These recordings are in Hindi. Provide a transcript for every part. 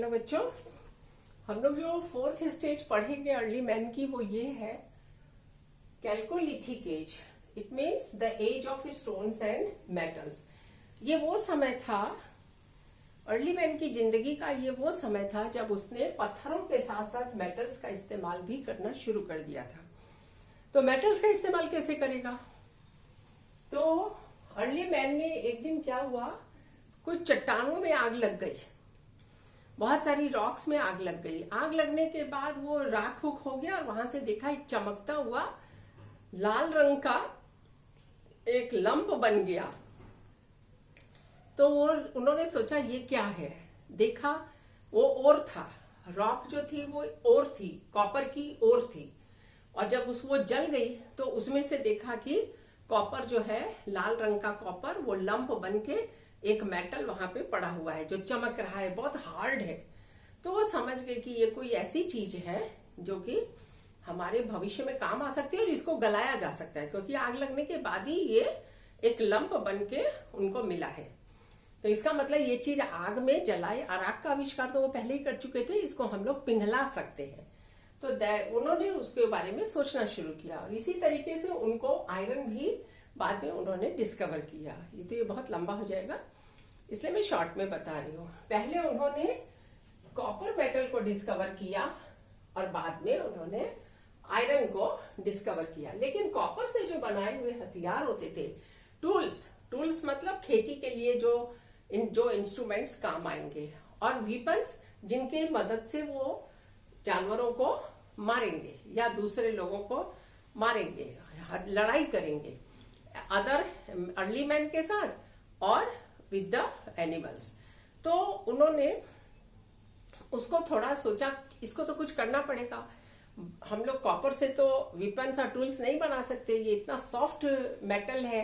हेलो बच्चों, हम लोग जो फोर्थ स्टेज पढ़ेंगे अर्ली मैन की वो ये है chalcolithic age. It means the age of stones and metals. ये वो समय था अर्ली मैन की जिंदगी का, ये वो समय था जब उसने पत्थरों के साथ साथ मेटल्स का इस्तेमाल भी करना शुरू कर दिया था। तो मेटल्स का इस्तेमाल कैसे करेगा? तो अर्ली मैन ने एक दिन क्या हुआ, कुछ चट्टानों में आग लग गई, बहुत सारी रॉक्स में आग लग गई। आग लगने के बाद वो राख रुख हो गया और वहां से देखा एक चमकता हुआ लाल रंग का एक लंप बन गया। तो वो उन्होंने सोचा ये क्या है, देखा वो ओर था, रॉक जो थी वो ओर थी, कॉपर की ओर थी। और जब वो जल गई तो उसमें से देखा कि कॉपर जो है, लाल रंग का कॉपर, वो लंप बन के एक मेटल वहां पे पड़ा हुआ है जो चमक रहा है, बहुत हार्ड है। तो वो समझ गए कि ये कोई ऐसी चीज है जो कि हमारे भविष्य में काम आ सकती है और इसको गलाया जा सकता है, क्योंकि आग लगने के बाद ही ये एक लंप बन के उनको मिला है। तो इसका मतलब ये चीज आग में जलाए, और आग का आविष्कार तो वो पहले ही कर चुके थे, इसको हम लोग पिघला सकते हैं। तो उन्होंने उसके बारे में सोचना शुरू किया और इसी तरीके से उनको आयरन भी बाद में उन्होंने डिस्कवर किया। ये तो ये बहुत लंबा हो जाएगा, इसलिए मैं शॉर्ट में बता रही हूँ। पहले उन्होंने कॉपर मेटल को डिस्कवर किया और बाद में उन्होंने आयरन को डिस्कवर किया। लेकिन कॉपर से जो बनाए हुए हथियार होते थे, टूल्स मतलब खेती के लिए जो इंस्ट्रूमेंट्स काम आएंगे, और वीपन्स जिनके मदद से वो जानवरों को मारेंगे या दूसरे लोगों को मारेंगे, लड़ाई करेंगे अदर अर्ली मैन के साथ और विद द एनिमल्स। तो उन्होंने उसको थोड़ा सोचा, इसको तो कुछ करना पड़ेगा, हम लोग कॉपर से तो वेपन्स और टूल्स नहीं बना सकते, ये इतना सॉफ्ट मेटल है,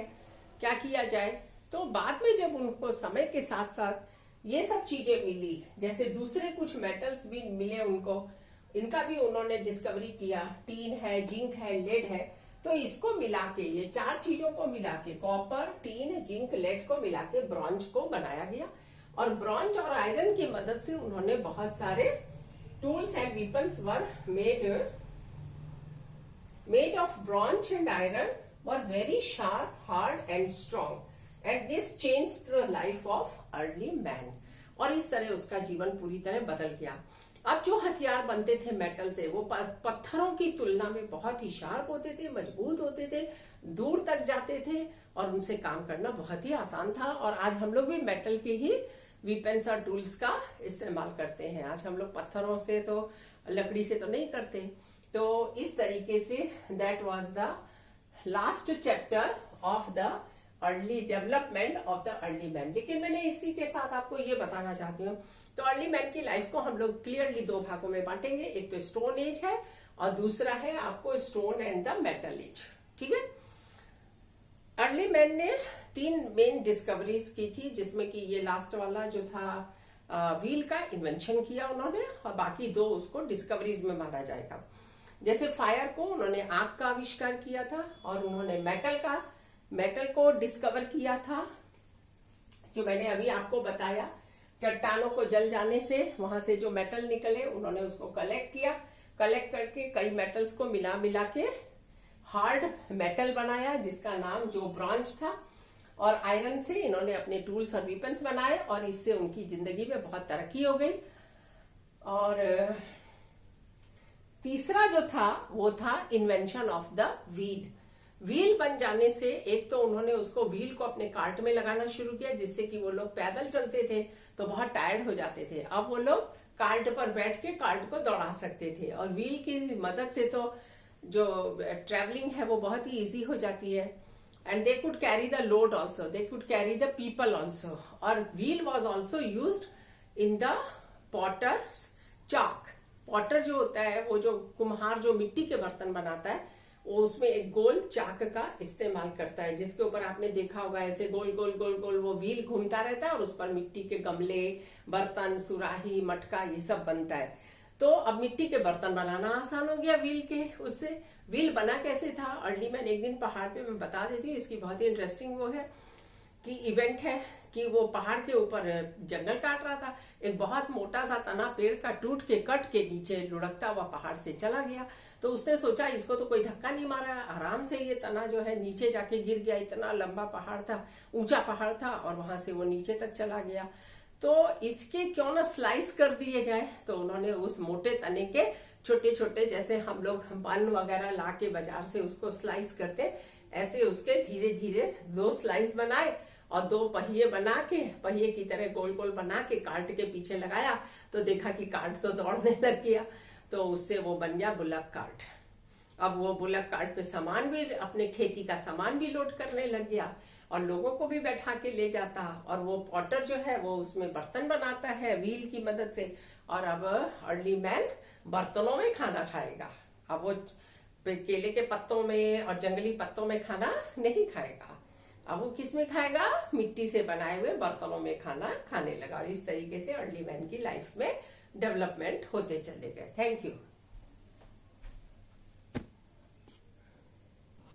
क्या किया जाए। तो बाद में जब उनको समय के साथ साथ ये सब चीजें मिली, जैसे दूसरे कुछ मेटल्स भी मिले उनको, इनका भी उन्होंने डिस्कवरी किया, टीन है, जिंक है, लेड है। तो इसको मिला के, ये चार चीजों को मिला के, कॉपर, टीन, जिंक, लेड को मिला के ब्रॉन्ज को बनाया गया। और ब्रॉन्ज और आयरन की मदद से उन्होंने बहुत सारे tools and weapons were made of bronze and iron were very sharp, hard and strong, and this changed the life of early man. और इस तरह उसका जीवन पूरी तरह बदल गया। अब जो हथियार बनते थे मेटल से, वो पत्थरों की तुलना में बहुत ही शार्प होते थे, मजबूत होते थे, दूर तक जाते थे और उनसे काम करना बहुत ही आसान था। और आज हम लोग भी मेटल के ही वेपन्स और टूल्स का इस्तेमाल करते हैं। आज हम लोग पत्थरों से तो, लकड़ी से तो नहीं करते। तो इस तरीके say that was the last chapter of the early development of the early man. लेकिन मैंने इसी के साथ आपको ये बताना चाहती हूँ, तो अर्ली मैन की लाइफ को हम लोग क्लियरली दो भागों में बांटेंगे। एक तो स्टोन एज है और दूसरा है आपको stone and the metal age. ठीक है। अर्ली मैन ने 3 मेन डिस्कवरीज की थी, जिसमें कि ये लास्ट वाला जो था व्हील का इन्वेंशन किया उन्होंने, और बाकी 2 उसको डिस्कवरीज में माना जाएगा। जैसे फायर को उन्होंने आग का आविष्कार किया था, और उन्होंने मेटल को डिस्कवर किया था, जो मैंने अभी आपको बताया। चट्टानों को जल जाने से वहां से जो मेटल निकले उन्होंने उसको कलेक्ट किया, कलेक्ट करके कई मेटल्स को मिला के हार्ड मेटल बनाया, जिसका नाम जो ब्रॉन्ज था। और आयरन से इन्होंने अपने टूल्स और वेपन्स बनाए, और इससे उनकी जिंदगी में बहुत तरक्की हो गई। और तीसरा जो था वो था इन्वेंशन ऑफ द व्हील बन जाने से, एक तो उन्होंने उसको व्हील को अपने कार्ट में लगाना शुरू किया, जिससे कि वो लोग पैदल चलते थे तो बहुत टायर्ड हो जाते थे। अब वो लोग कार्ट पर बैठ के कार्ट को दौड़ा सकते थे, और व्हील की मदद से तो जो ट्रेवलिंग है वो बहुत ही इजी हो जाती है। And they could carry the load also, they could carry the people also. और wheel was also used in the potter's चाक। पॉटर जो होता है, वो जो कुम्हार जो मिट्टी के बर्तन बनाता है, वो उसमें एक गोल चाक का इस्तेमाल करता है, जिसके ऊपर आपने देखा होगा ऐसे गोल गोल गोल गोल वो व्हील घूमता रहता है, और उस पर मिट्टी के गमले, बर्तन, सुराही, मटका, ये सब बनता है। तो अब मिट्टी के बर्तन बनाना आसान हो गया व्हील के उससे। व्हील बना कैसे था? अर्ली मैन एक दिन पहाड़ पे, मैं बता देती हूँ, इसकी बहुत ही इंटरेस्टिंग वो है की इवेंट है कि वो पहाड़ के ऊपर जंगल काट रहा था। एक बहुत मोटा सा तना पेड़ का टूट के कट के नीचे लुढ़कता हुआ पहाड़ से चला गया। तो उसने सोचा इसको तो कोई धक्का नहीं मारा, आराम से ये तना जो है नीचे जाके गिर गया। इतना लंबा पहाड़ था, ऊंचा पहाड़ था, और वहां से वो नीचे तक चला गया। तो इसके क्यों ना स्लाइस कर दिए जाए। तो उन्होंने उस मोटे तने के छोटे छोटे, जैसे हम लोग बन वगैरह ला के बाजार से उसको स्लाइस करते, ऐसे उसके धीरे धीरे 2 स्लाइस बनाए और 2 पहिए बना के, पहिए की तरह गोल गोल बना के कार्ट के पीछे लगाया। तो देखा कि कार्ट तो दौड़ने लग गया। तो उससे वो बन गया बुलक कार्ट। अब वो बुलक कार्ट पे सामान भी, अपने खेती का सामान भी लोड करने लग गया और लोगों को भी बैठा के ले जाता। और वो पॉटर जो है वो उसमें बर्तन बनाता है व्हील की मदद से। और अब अर्ली मैन बर्तनों में खाना खाएगा। अब वो केले के पत्तों में और जंगली पत्तों में खाना नहीं खाएगा। अब वो किस में खाएगा? मिट्टी से बनाए हुए बर्तनों में खाना खाने लगा। और इस तरीके से अर्ली मैन की लाइफ में डेवलपमेंट होते चले गए। Thank you.